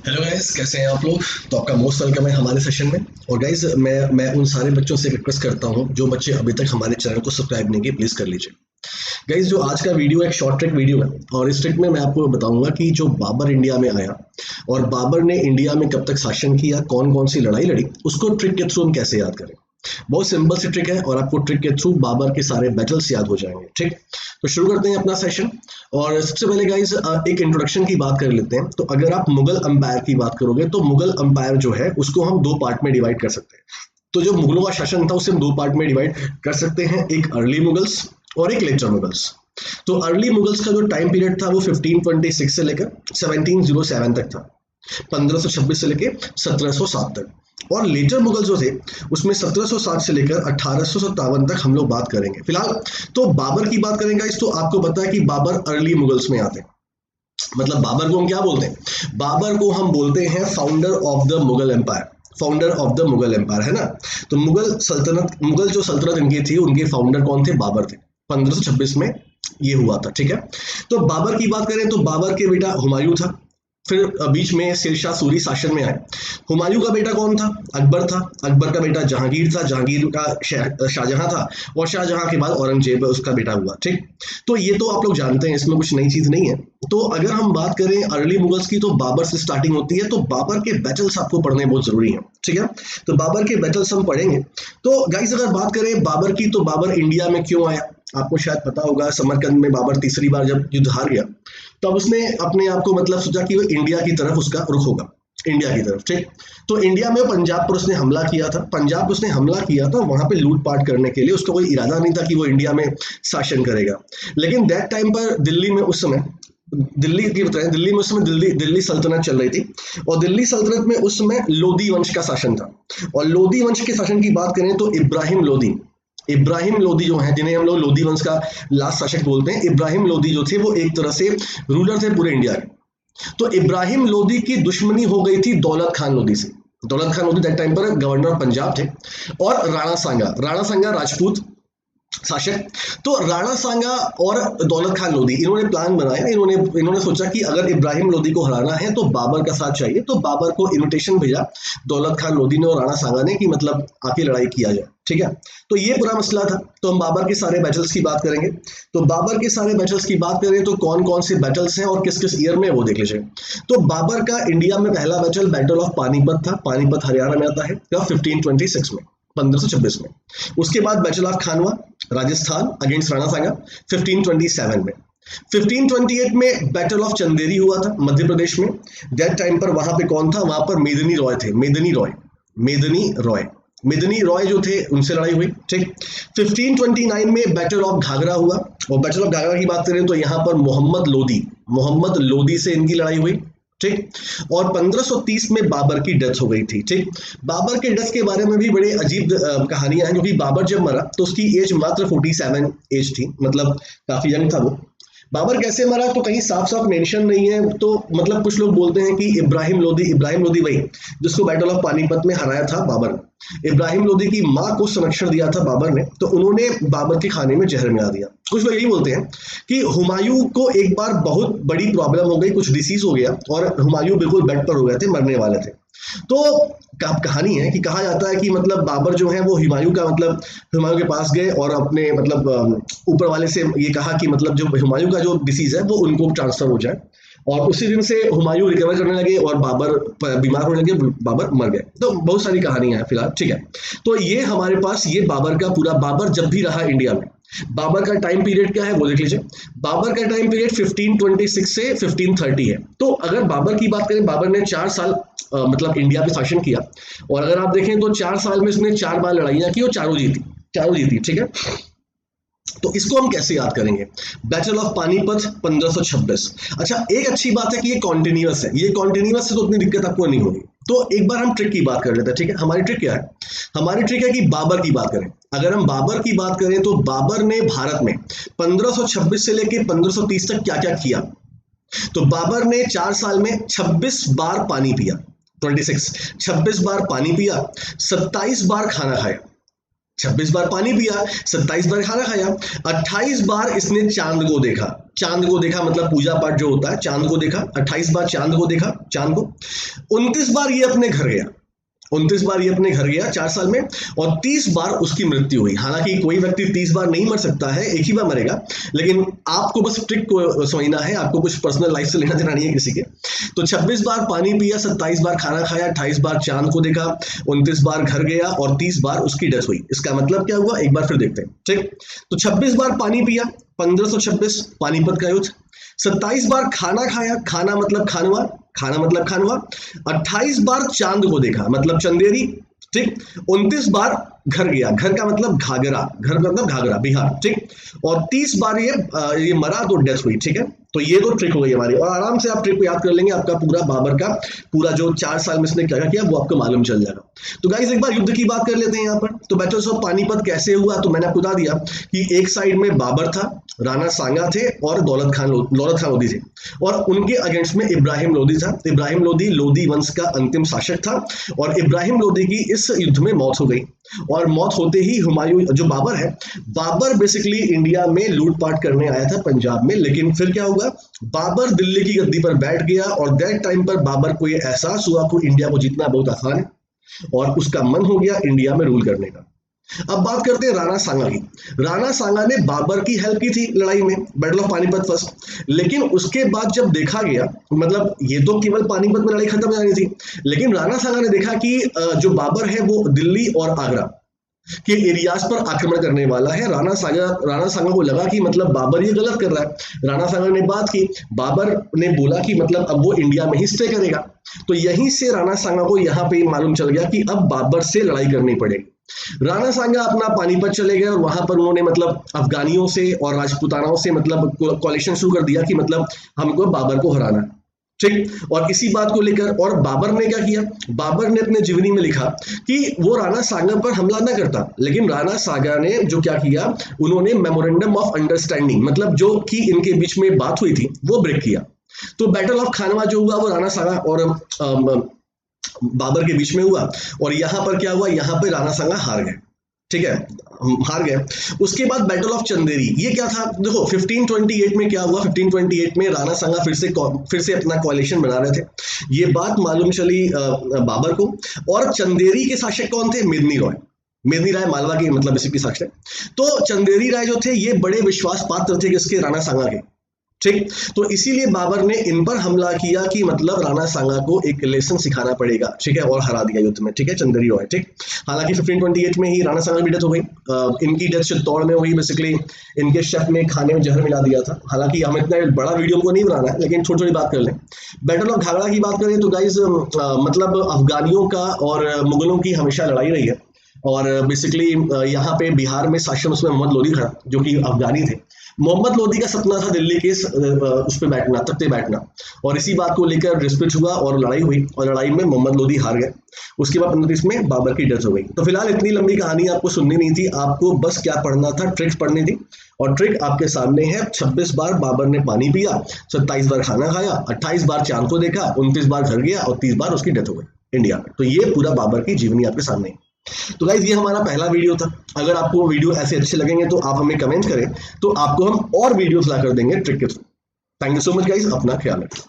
Hello guys, कैसे हैं आप लोग। तो आपका मोस्ट वेलकम है हमारे सेशन में। और गाइस, मैं उन सारे बच्चों से रिक्वेस्ट करता हूं जो बच्चे अभी तक हमारे चैनल को सब्सक्राइब नहीं किए, प्लीज़ कर लीजिए। गाइस, जो आज का वीडियो एक शॉर्ट ट्रिक वीडियो है और इस ट्रिक में मैं आपको बताऊंगा कि जो बाबर इंडिया में आया और बाबर ने इंडिया में कब तक शासन किया, कौन कौन सी लड़ाई लड़ी, उसको ट्रिक के थ्रू हम कैसे याद करें। बहुत सिंपल सी ट्रिक है और आपको ट्रिक के थ्रू बाबर के सारे बैटल्स याद हो जाएंगे। ठीक, तो शुरू करते हैं अपना सेशन। और सबसे पहले गाइस, एक इंट्रोडक्शन की बात कर लेते हैं। तो अगर आप मुगल अंपायर की बात करोगे तो मुगल अंपायर जो है उसको हम दो पार्ट में डिवाइड कर सकते हैं। तो जो मुगलों का शासन था उसे हम दो पार्ट में डिवाइड कर सकते हैं, एक अर्ली मुगल्स और एक लेटर मुगल्स। तो अर्ली मुगल्स का जो टाइम पीरियड था वो 1526 से लेकर 1707 तक था, 1526 से लेकर 1707 तक। और लेटर मुगल जो थे उसमें 1707 से लेकर 1857 तक हम लोग बात करेंगे फिलहाल। तो बाबर की बात करेंगे इस, तो आपको पता है कि बाबर अर्ली मुगल्स में आते हैं। मतलब बाबर को हम क्या बोलते हैं, बाबर को हम बोलते हैं founder of the Mughal empire. Founder of the Mughal empire है ना। तो मुगल जो सल्तनत इनकी थी, उनके फाउंडर कौन थे, बाबर थे। 1526 में ये हुआ था। ठीक है, तो बाबर की बात करें तो बाबर के बेटा हुमायूं था। फिर बीच में शेरशाह सूरी शासन में आए। हुमायूं का बेटा कौन था, अकबर था। अकबर का बेटा जहांगीर था। जहांगीर का शाहजहां था। और शाहजहां के बाद औरंगजेब उसका बेटा हुआ। ठीक, तो ये तो आप लोग जानते हैं, इसमें कुछ नई चीज नहीं है। तो अगर हम बात करें अर्ली मुगल्स की तो बाबर से स्टार्टिंग होती है। तो बाबर के बैटल्स आपको पढ़ने बहुत जरूरी है। ठीक है, तो बाबर के बैटल्स हम पढ़ेंगे। तो गाइस, अगर बात करें बाबर की तो बाबर इंडिया में क्यों आया, आपको शायद पता होगा समरकंद में बाबर तीसरी बार जब युद्ध हार गया तब उसने अपने आप को मतलब सोचा कि वो इंडिया की तरफ उसका रुख होगा, इंडिया की तरफ। ठीक, तो इंडिया में पंजाब पर उसने हमला किया था। पंजाब उसने हमला किया था वहां पे लूटपाट करने के लिए, उसका कोई इरादा नहीं था कि वो इंडिया में शासन करेगा। लेकिन दैट टाइम पर दिल्ली में उस समय दिल्ली की बताएं, दिल्ली में उस समय दिल्ली सल्तनत चल रही थी। और दिल्ली सल्तनत में उस समय लोधी वंश का शासन था। और लोधी वंश के शासन की बात करें तो इब्राहिम लोधी जो है, जिन्हें हम लोग लोधी वंश का लास्ट शासक बोलते हैं, इब्राहिम लोधी जो थे वो एक तरह से रूलर थे पूरे इंडिया के। तो इब्राहिम लोधी की दुश्मनी हो गई थी दौलत खान लोधी से। दौलत खान लोधी दैट टाइम पर गवर्नर ऑफ पंजाब थे। और राणा सांगा राजपूत शासक। तो राणा सांगा और दौलत खान लोधी इन्होंने प्लान बनाया। इन्होंने सोचा कि अगर इब्राहिम लोधी को हराना है तो बाबर का साथ चाहिए। तो बाबर को इनविटेशन भेजा दौलत खान लोधी ने और राणा सांगा ने कि मतलब आके लड़ाई किया जाए। ठीक है, तो ये पूरा मसला था। तो हम बाबर के सारे बैटल्स की बात करेंगे। तो बाबर के सारे बैटल्स की बात करें तो कौन कौन से बैटल्स हैं और किस किस ईयर में वो देख लीजिए। तो बाबर का इंडिया में पहला बैटल ऑफ पानीपत था। पानीपत हरियाणा में आता है, 1526 में, 1526 में। उसके बाद battle of Khanwa Rajasthan against Rana Sanga 1527 में। 1528 में बैटल ऑफ चंदेरी हुआ था मध्य प्रदेश में। दैट टाइम पर वहां पे कौन था, वहां पर मेदिनी रॉय थे। मेदिनी रॉय जो थे उनसे लड़ाई हुई। ठीक, 1529 में बैटल ऑफ घाघरा हुआ। और बैटल ऑफ घाघरा की बात करें तो यहाँ पर मोहम्मद लोधी से इनकी लड़ाई हुई। ठीक, और 1530 में बाबर की डेथ हो गई थी। ठीक, बाबर के डेथ के बारे में भी बड़े अजीब कहानियां हैं, क्योंकि बाबर जब मरा तो उसकी एज मात्र 47 एज थी, मतलब काफी यंग था वो। बाबर कैसे मरा तो कहीं साफ साफ मेंशन नहीं है। तो मतलब कुछ लोग बोलते हैं कि इब्राहिम लोधी वही जिसको बैटल ऑफ पानीपत में हराया था बाबर ने। इब्राहिम लोधी की माँ को संरक्षण दिया था बाबर ने, तो उन्होंने बाबर के खाने में जहर मिला दिया। कुछ लोग यही बोलते हैं कि हुमायूं को एक बार बहुत बड़ी प्रॉब्लम हो गई, कुछ डिसीज हो गया और हुमायूं बिल्कुल बेड पर हो गए थे, मरने वाले थे। तो कहानी है कि कहा जाता है कि मतलब बाबर जो है वो हुमायूं के पास गए और अपने मतलब ऊपर वाले से ये कहा कि मतलब जो हुमायूं का जो डिसीज है वो उनको ट्रांसफर हो जाए। और उसी दिन से हुमायूं रिकवर करने लगे और बाबर बीमार होने लगे, बाबर मर गए। तो बहुत सारी कहानियां हैं फिलहाल। ठीक है, तो ये हमारे पास ये बाबर का पूरा, बाबर जब भी रहा इंडिया में, बाबर का टाइम पीरियड क्या है वो देख लीजिए। बाबर का टाइम पीरियड 1526 से 1530 है। तो अगर बाबर की बात करें, बाबर ने 4 साल मतलब इंडिया पे शासन किया। और अगर आप देखें तो 4 साल में उसने 4 बार लड़ाइयां की और चारों जीती। ठीक है, तो इसको हम कैसे याद करेंगे, बैटल ऑफ पानीपत 1526। अच्छा, एक अच्छी बात है कि ये कॉन्टिन्यूअस है, ये कॉन्टिन्यूअस है तो उतनी दिक्कत आपको नहीं होगी। तो एक बार हम ट्रिक की बात कर लेते हैं। ठीक है, हमारी ट्रिक क्या है, हमारी ट्रिक है कि बाबर की बात करें। अगर हम बाबर की बात करें तो बाबर ने भारत में 1526 से लेकर 1530 तक क्या क्या किया। तो बाबर ने 4 साल में 26 बार पानी पिया, 26 बार पानी पिया, 27 बार खाना खाया। 26 बार पानी पिया, 27 बार खाना खाया, 28 बार इसने चांद को देखा। चांद को देखा मतलब पूजा पाठ जो होता है, चांद को देखा, 28 बार चांद को देखा, चांद को। 29 बार ये अपने घर गया, 29 बार ये अपने घर गया 4 साल में, और 30 बार उसकी मृत्यु हुई। हालांकि कोई व्यक्ति 30 बार नहीं मर सकता है, एक ही बार मरेगा, लेकिन आपको बस ट्रिक को समझना है, आपको कुछ पर्सनल लाइफ से लेना देना नहीं है किसी के। तो 26 बार पानी पिया, 27 बार खाना खाया, 28 बार चांद को देखा, 29 बार घर गया और 30 बार उसकी डेथ हुई। इसका मतलब क्या हुआ, एक बार फिर देखते हैं। ठीक, तो 26 बार पानी पिया, 1526 पानीपत का युद्ध। 27 बार खाना खाया, खाना मतलब खानवा, खाना मतलब खानवा। 28 बार चांद को देखा मतलब चंदेरी। ठीक, 29 बार घर गया, घर का मतलब घाघरा, घर मतलब घाघरा बिहार। ठीक, और 30 बार ये मरा तो डेथ हुई। ठीक है, तो ये तो ट्रिक हो गई हमारी, और आराम से आप ट्रिक को याद कर लेंगे, आपका पूरा बाबर का पूरा जो 4 साल में इसने क्या किया वो आपको मालूम चल जाएगा। तो गाइस एक बार युद्ध की बात कर लेते हैं यहाँ पर। तो बैटल्स ऑफ पानीपत कैसे हुआ, तो मैंने आपको बता दिया कि एक साइड में बाबर था, राणा सांगा थे और दौलत खान लोधी थे, और उनके अगेंस्ट में इब्राहिम लोधी था। इब्राहिम लोधी लोधी वंश का अंतिम शासक था, और इब्राहिम लोधी की इस युद्ध में मौत हो गई। और मौत होते ही हुमायूं जो बाबर है, बाबर बेसिकली इंडिया में लूटपाट करने आया था पंजाब में, लेकिन फिर क्या हुआ, बाबर दिल्ली की गद्दी पर बैठ गया, और दैट टाइम पर बाबर को ये एहसास हुआ कि इंडिया को जीतना बहुत आसान है, और उसका मन हो गया इंडिया में रूल करने का। अब बात करते हैं राणा सांगा की। राणा सांगा ने बाबर की हेल्प की थी लड़ाई में, बैटल ऑफ पानीपत फर्स्ट, लेकिन उसके बाद जब देखा गया, मतलब ये तो केवल पानीपत में लड़ाई खत्म हो जानी थी, लेकिन राणा सांगा ने देखा कि जो बाबर है वो दिल्ली और आगरा के एरियाज पर आक्रमण करने वाला है। राणा सांगा को लगा कि मतलब बाबर ये गलत कर रहा है। राणा सांगा ने बात की, बाबर ने बोला कि मतलब अब वो इंडिया में ही स्टे करेगा। तो यहीं से राणा सांगा को यहाँ पे मालूम चल गया कि अब बाबर से लड़ाई करनी पड़ेगी। राणा सांगा अपना पानीपत चले गए, और वहां पर उन्होंने मतलब अफगानियों से और राजपूतानाओं से मतलब कोalition शुरू कर दिया कि मतलब हमको बाबर को हराना है। ठीक, और इसी बात को लेकर और बाबर ने क्या किया, बाबर ने अपने जीवनी में लिखा कि वो राणा सांगा पर हमला न करता, लेकिन राणा सांगा ने जो क्या किया, उन्होंने मेमोरेंडम ऑफ अंडरस्टैंडिंग मतलब जो कि इनके बीच में बात हुई थी वो ब्रेक किया। तो बैटल ऑफ खानवा जो हुआ वो राणा सांगा और बाबर के बीच में हुआ, और यहां पर क्या हुआ, यहां पर राणा सांगा हार गए। ठीक है, हार गए। उसके बाद बैटल ऑफ चंदेरी, ये क्या था, देखो 1528 में क्या हुआ, 1528 में राणा सांगा फिर से अपना कोalition बना रहे थे। ये बात मालूम चली बाबर को, और चंदेरी के शासक कौन थे, मेदिनी रॉय। मेदिनी राय मालवा के मतलब बेसिकली शासक। तो चंदेरी राय जो थे ये बड़े विश्वास पात्र थे किसके, राणा सांगा के। ठीक, तो इसीलिए बाबर ने इन पर हमला किया कि मतलब राणा सांगा को एक लेसन सिखाना पड़ेगा। ठीक है, और हरा दिया युद्ध में। ठीक है, चंदेरी रॉय। ठीक, हालांकि 1528 में ही राणा सांगा की डेथ हो गई। इनकी डेथ चित्तौड़ में हुई, बेसिकली इनके शेफ ने खाने में जहर मिला दिया था। हालांकि हम इतना बड़ा वीडियो को नहीं बनाना है, लेकिन थोड़ी थोड़ी बात कर लें। बैटल ऑफ घाघरा की बात करें तो गाइज मतलब अफगानियों का और मुगलों की हमेशा लड़ाई रही है, और बेसिकली यहाँ पे बिहार में शासन उसमें मोहम्मद लोधी था जो कि अफगानी थे। मोहम्मद लोधी का सपना था दिल्ली के उस पर बैठना, तख्ते बैठना, और इसी बात को लेकर डिस्प्यूट हुआ और लड़ाई हुई, और लड़ाई में मोहम्मद लोधी हार गए। उसके बाद 1530 में बाबर की डेथ हो गई। तो फिलहाल इतनी लंबी कहानी आपको सुननी नहीं थी, आपको बस क्या पढ़ना था, ट्रिक्स पढ़नी थी, और ट्रिक आपके सामने है। 26 बार बाबर ने पानी पिया, 27 बार खाना खाया, 28 बार चांद को देखा, 29 बार घर गया, और 30 बार उसकी डेथ हो गई इंडिया में। तो ये पूरा बाबर की जीवनी आपके सामने है। तो गाइज ये हमारा पहला वीडियो था। अगर आपको वीडियो ऐसे अच्छे लगेंगे तो आप हमें कमेंट करें, तो आपको हम और वीडियोस ला कर देंगे ट्रिक के through. Thank you so much guys, अपना ख्याल रखें।